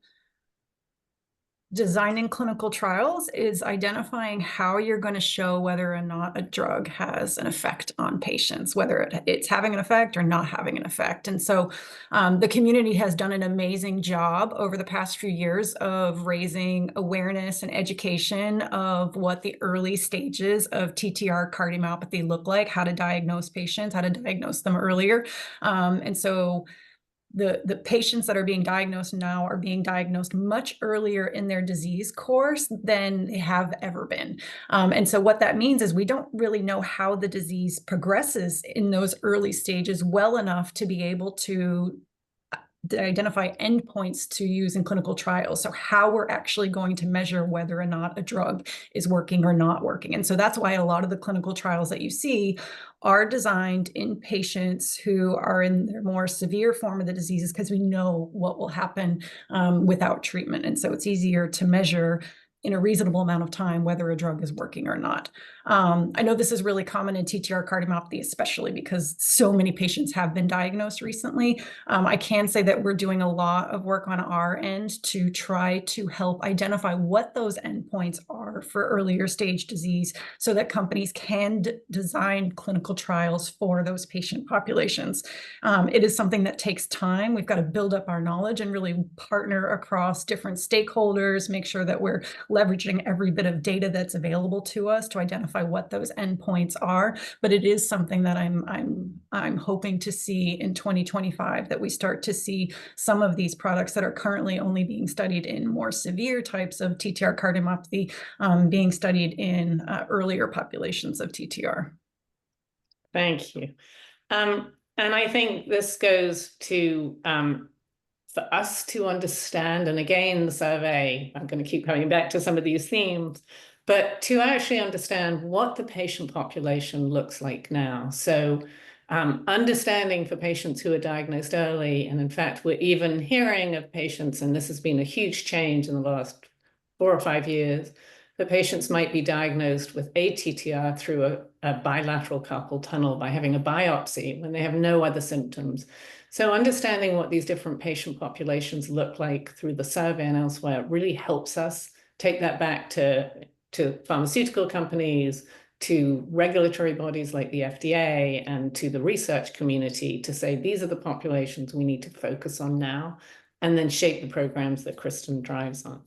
designing clinical trials is identifying how you're going to show whether or not a drug has an effect on patients, whether it's having an effect or not having an effect. And so the community has done an amazing job over the past few years of raising awareness and education of what the early stages of TTR cardiomyopathy look like, how to diagnose patients, how to diagnose them earlier. And so the patients that are being diagnosed now are being diagnosed much earlier in their disease course than they have ever been. And so what that means is we don't really know how the disease progresses in those early stages well enough to be able to identify endpoints to use in clinical trials. So how we're actually going to measure whether or not a drug is working or not working. And so that's why a lot of the clinical trials that you see are designed in patients who are in their more severe form of the diseases, because we know what will happen without treatment. And so it's easier to measure in a reasonable amount of time whether a drug is working or not. I know this is really common in TTR cardiomyopathy, especially because so many patients have been diagnosed recently. I can say that we're doing a lot of work on our end to try to help identify what those endpoints are for earlier stage disease so that companies can design clinical trials for those patient populations. It is something that takes time. We've got to build up our knowledge and really partner across different stakeholders, make sure that we're leveraging every bit of data that's available to us to identify what those endpoints are. But it is something that I'm hoping to see in 2025, that we start to see some of these products that are currently only being studied in more severe types of TTR cardiomyopathy being studied in earlier populations of TTR. Thank you. And I think this goes to for us to understand, and again, the survey, I'm going to keep coming back to some of these themes, but to actually understand what the patient population looks like now. So understanding for patients who are diagnosed early, and in fact, we're even hearing of patients, and this has been a huge change in the last 4 or 5 years, that patients might be diagnosed with ATTR through a bilateral carpal tunnel by having a biopsy when they have no other symptoms. So understanding what these different patient populations look like through the survey and elsewhere really helps us take that back to pharmaceutical companies, to regulatory bodies like the FDA, and to the research community to say, these are the populations we need to focus on now, and then shape the programs that Kristen drives on.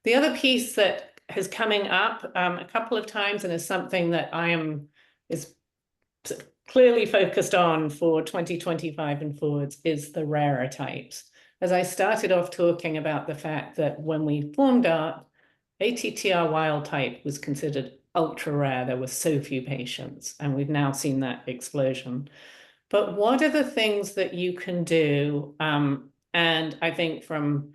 The other piece that is coming up a couple of times, and is something that is clearly focused on for 2025 and forwards, is the rarer types. As I started off talking about the fact that when we formed ARC, ATTR wild type was considered ultra rare. There were so few patients, and we've now seen that explosion. But what are the things that you can do? And I think from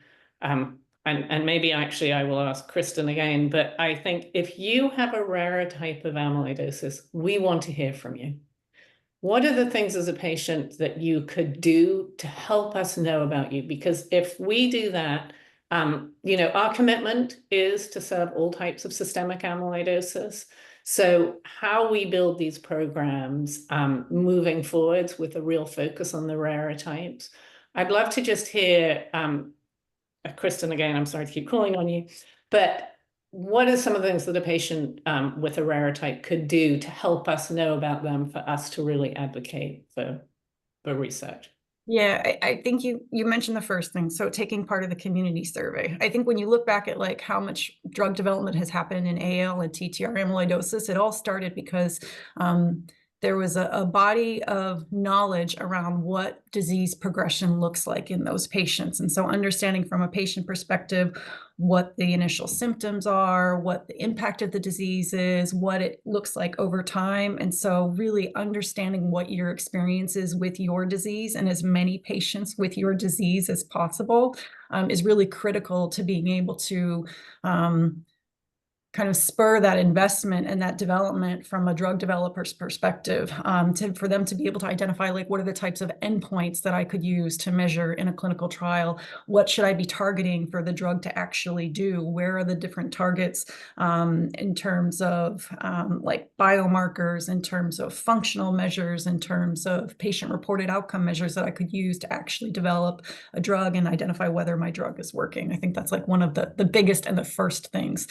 and maybe actually I will ask Kristen again, but I think if you have a rarer type of amyloidosis, we want to hear from you. What are the things as a patient that you could do to help us know about you? Because if we do that, our commitment is to serve all types of systemic amyloidosis. So how we build these programs moving forwards with a real focus on the rarer types. I'd love to just hear Kristen, again, I'm sorry to keep calling on you, but what are some of the things that a patient with a rarer type could do to help us know about them, for us to really advocate for research? Yeah, I think you mentioned the first thing. So taking part of the community survey. I think when you look back at like how much drug development has happened in AL and TTR amyloidosis, it all started because there was a body of knowledge around what disease progression looks like in those patients. And so understanding from a patient perspective what the initial symptoms are, what the impact of the disease is, what it looks like over time. And so really understanding what your experience is with your disease, and as many patients with your disease as possible, is really critical to being able to kind of spur that investment and that development from a drug developer's perspective, for them to be able to identify, like, what are the types of endpoints that I could use to measure in a clinical trial? What should I be targeting for the drug to actually do? Where are the different targets in terms of like biomarkers, in terms of functional measures, in terms of patient-reported outcome measures that I could use to actually develop a drug and identify whether my drug is working? I think that's like one of the biggest and the first things.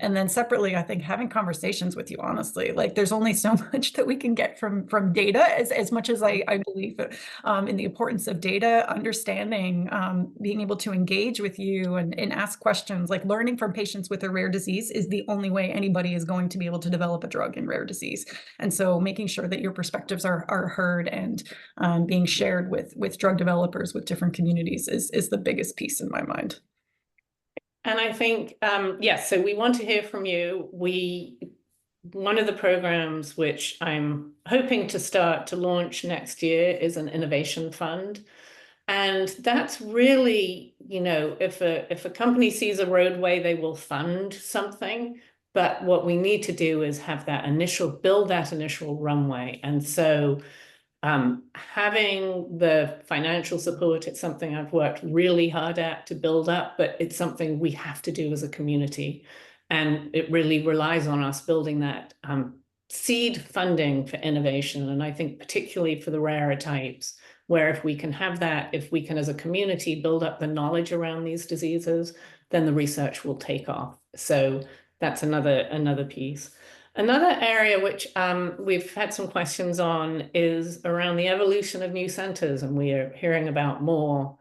And then separately, I think having conversations with you, honestly, like, there's only so much that we can get from data, as much as I believe in the importance of data, understanding, being able to engage with you and ask questions. Like, learning from patients with a rare disease is the only way anybody is going to be able to develop a drug in rare disease. And so making sure that your perspectives are heard and being shared with drug developers, with different communities, is the biggest piece in my mind. And I think, yes, so we want to hear from you. One of the programs which I'm hoping to start to launch next year is an innovation fund. And that's really, you know, if a company sees a roadway, they will fund something. But what we need to do is have build that initial runway. And so having the financial support, it's something I've worked really hard at to build up, but it's something we have to do as a community. And it really relies on us building that seed funding for innovation. And I think particularly for the rarer types, where if we can have that, if we can as a community build up the knowledge around these diseases, then the research will take off. So that's another piece. Another area which we've had some questions on is around the evolution of new centers, and we are hearing about more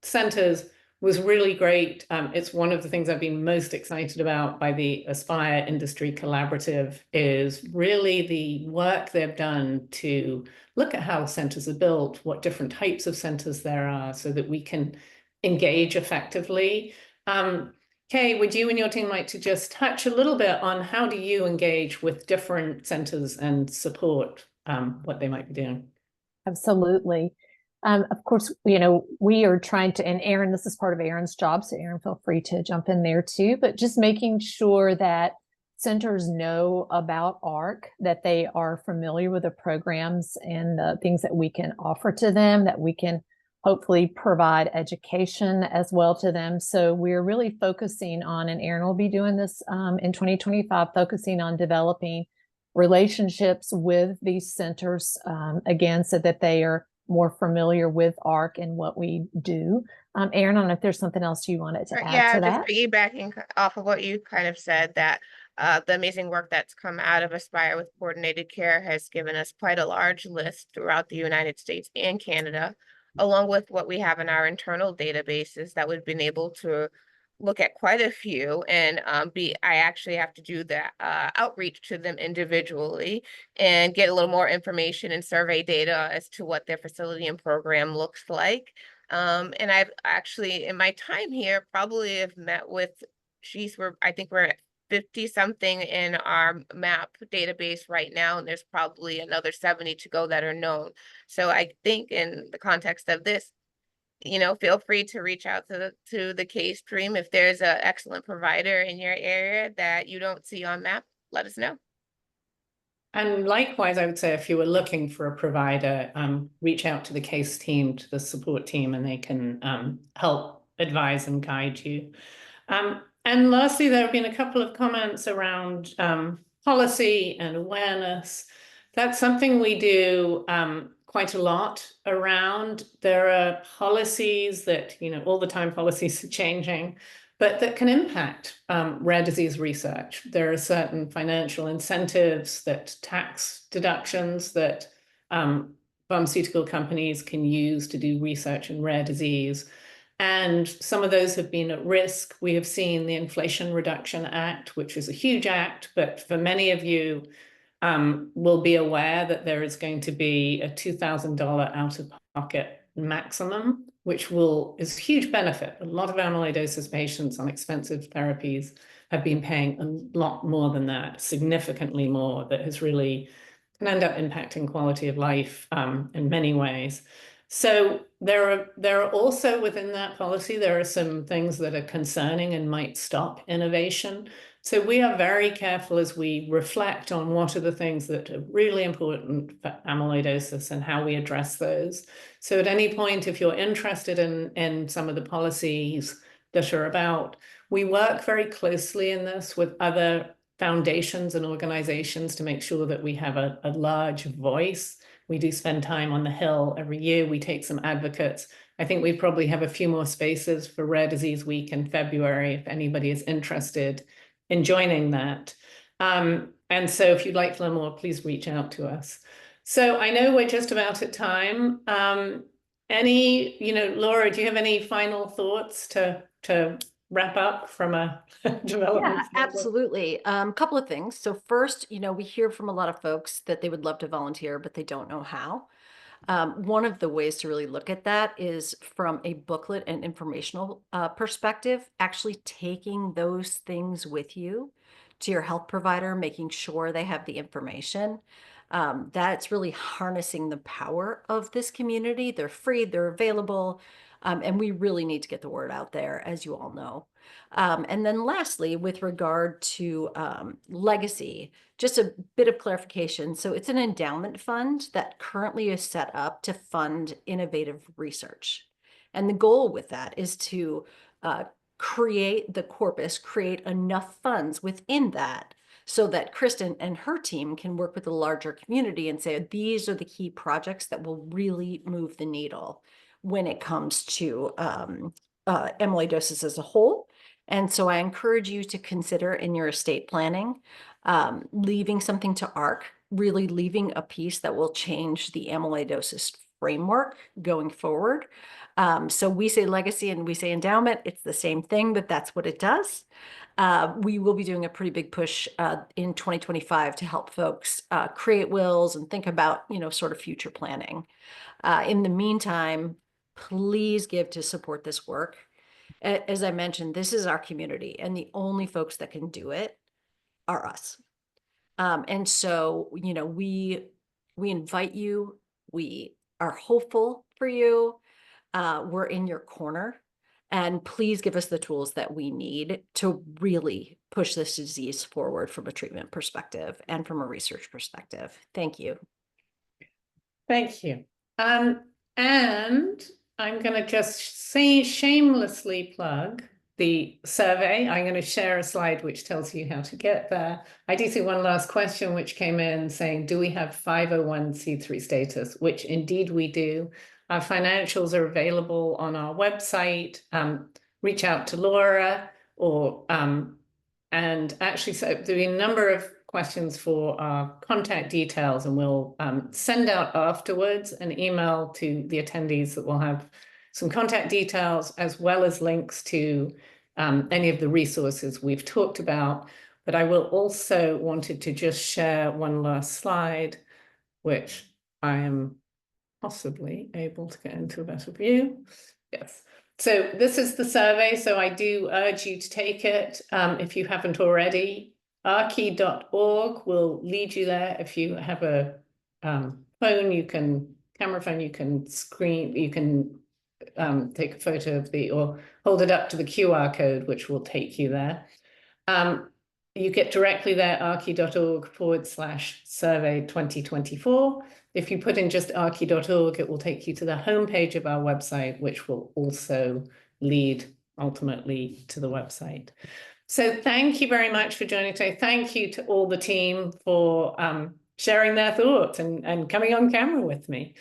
centers. Was really great. It's one of the things I've been most excited about by the Aspire Industry Collaborative, is really the work they've done to look at how centers are built, what different types of centers there are, so that we can engage effectively. Kay, would you and your team like to just touch a little bit on how do you engage with different centers and support what they might be doing? Absolutely. Of course, you know, we are trying to, and Aaron, this is part of Aaron's job, so Aaron, feel free to jump in there too, but just making sure that centers know about ARC, that they are familiar with the programs and the things that we can offer to them, that we can hopefully provide education as well to them. So we're really focusing on, and Aaron will be doing this in 2025, focusing on developing relationships with these centers, again, so that they are more familiar with ARC and what we do. Aaron, I don't know if there's something else you wanted to add to that. Just piggybacking off of what you kind of said, that the amazing work that's come out of Aspire with coordinated care has given us quite a large list throughout the United States and Canada, along with what we have in our internal databases that we've been able to look at quite a few, and I actually have to do the outreach to them individually and get a little more information and survey data as to what their facility and program looks like. And I've actually, in my time here, probably have met with, I think we're at 50 something in our MAP database right now, and there's probably another 70 to go that are known. So I think in the context of this, you know, feel free to reach out to the case stream. If there's an excellent provider in your area that you don't see on MAP, let us know. And likewise, I would say if you were looking for a provider, reach out to the case team, to the support team, and they can help advise and guide you. And lastly, there have been a couple of comments around policy and awareness. That's something we do quite a lot around. There are policies that, you know, all the time policies are changing, but that can impact rare disease research. There are certain financial incentives, that tax deductions that pharmaceutical companies can use to do research in rare disease. And some of those have been at risk. We have seen the Inflation Reduction Act, which is a huge act, but for many of you will be aware that there is going to be a $2,000 out-of-pocket maximum, which is huge benefit. A lot of amyloidosis patients on expensive therapies have been paying a lot more than that, significantly more, that has really can end up impacting quality of life in many ways. So there are also within that policy, there are some things that are concerning and might stop innovation. So we are very careful as we reflect on what are the things that are really important for amyloidosis and how we address those. So at any point, if you're interested in some of the policies that are about, we work very closely in this with other foundations and organizations to make sure that we have a large voice. We do spend time on the Hill every year. We take some advocates. I think we probably have a few more spaces for Rare Disease Week in February if anybody is interested in joining that. And so if you'd like to learn more, please reach out to us. So I know we're just about at time. Laura, do you have any final thoughts to wrap up from a development? Yeah, absolutely. Couple of things. So first, we hear from a lot of folks that they would love to volunteer, but they don't know how. One of the ways to really look at that is from a booklet and informational perspective, actually taking those things with you to your health provider, making sure they have the information. That's really harnessing the power of this community. They're free, they're available, and we really need to get the word out there, as you all know. And then lastly, with regard to legacy, just a bit of clarification. So it's an endowment fund that currently is set up to fund innovative research. And the goal with that is to create the corpus, create enough funds within that so that Kristen and her team can work with the larger community and say, these are the key projects that will really move the needle when it comes to amyloidosis as a whole. And so I encourage you to consider in your estate planning, leaving something to ARC, really leaving a piece that will change the amyloidosis framework going forward. So we say legacy and we say endowment, it's the same thing, but that's what it does. We will be doing a pretty big push in 2025 to help folks create wills and think about, sort of future planning. In the meantime, please give to support this work. As I mentioned, this is our community, and the only folks that can do it are us. And so, we invite you. We are hopeful for you. We're in your corner, and please give us the tools that we need to really push this disease forward from a treatment perspective and from a research perspective. Thank you. Thank you. And I'm going to just say shamelessly plug the survey. I'm going to share a slide which tells you how to get there. I do see one last question which came in saying, do we have 501c3 status? Which indeed we do. Our financials are available on our website. Reach out to Laura or, and actually, so there'll be a number of questions for our contact details, and we'll send out afterwards an email to the attendees that will have some contact details as well as links to any of the resources we've talked about. But I will also wanted to just share one last slide, which I am possibly able to get into a better view. Yes. So this is the survey. So I do urge you to take it if you haven't already. archi.org will lead you there. If you have a camera phone, you can take a photo of or hold it up to the QR code, which will take you there. You get directly there, archi.org/survey 2024. If you put in just archi.org, it will take you to the homepage of our website, which will also lead ultimately to the website. So thank you very much for joining today. Thank you to all the team for sharing their thoughts and coming on camera with me.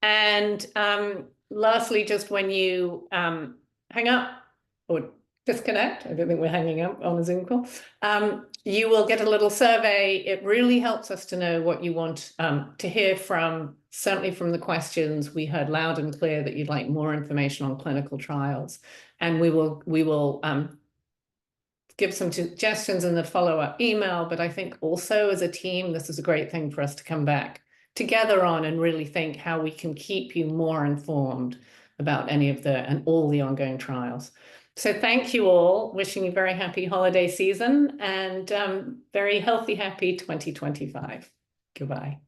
And lastly, just when you hang up or disconnect, I don't think we're hanging up on a Zoom call, you will get a little survey. It really helps us to know what you want to hear from, certainly from the questions. We heard loud and clear that you'd like more information on clinical trials. And we will give some suggestions in the follow-up email, but I think also as a team, this is a great thing for us to come back together on and really think how we can keep you more informed about any of and all the ongoing trials. So thank you all, wishing you a very happy holiday season and very healthy, happy 2025. Goodbye.